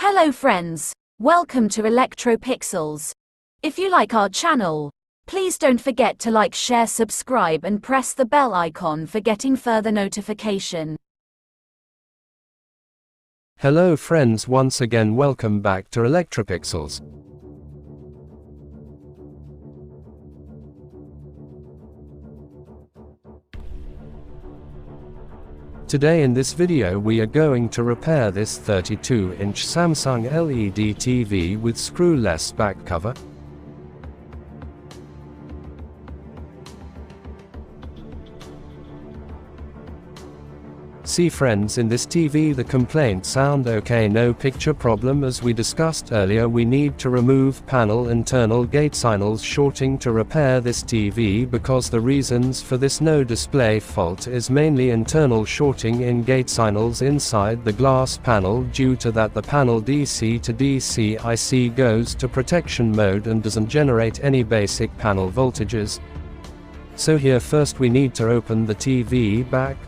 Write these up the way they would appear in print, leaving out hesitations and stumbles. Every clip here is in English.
Hello friends, welcome to ElectroPixels. If you like our channel, please don't forget to like, share, subscribe and press the bell icon for getting further notification. Hello friends, once again welcome back to ElectroPixels. Today in this video we are going to repair this 32-inch Samsung LED TV with screw-less back cover. See friends, in this TV the complaints sound okay, no picture problem. As we discussed earlier, we need to remove panel internal Gatesignals shorting to repair this TV, because the reasons for this no display fault is mainly internal shorting in Gatesignals inside the glass panel. Due to that, the panel DC to DC IC goes to protection mode and doesn't generate any basic panel voltages. So here first we need to open the TV back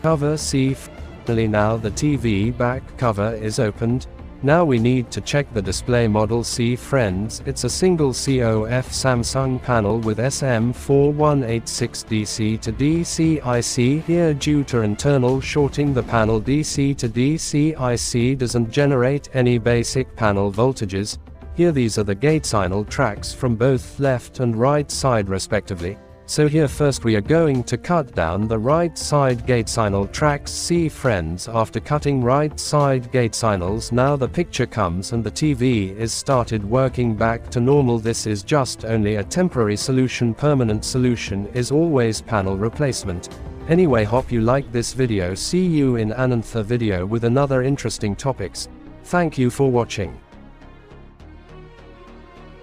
cover. See, finally now the TV back cover is opened. Now we need to check the display model. See friends, it's a single COF Samsung panel with SM4186 Dc to DC IC. Here, due to internal shorting, the panel DC to DC IC doesn't generate any basic panel voltages. Here these are the Gatesignal tracks from both left and right side respectively. So here first we are going to cut down the right side Gatesignal tracks. See friends, after cutting right side Gatesignals, now the picture comes and the TV is started working back to normal. This is just only a temporary solution. Permanent solution is always panel replacement. Anyway, hope you like this video. See you in another video with another interesting topics. Thank you for watching.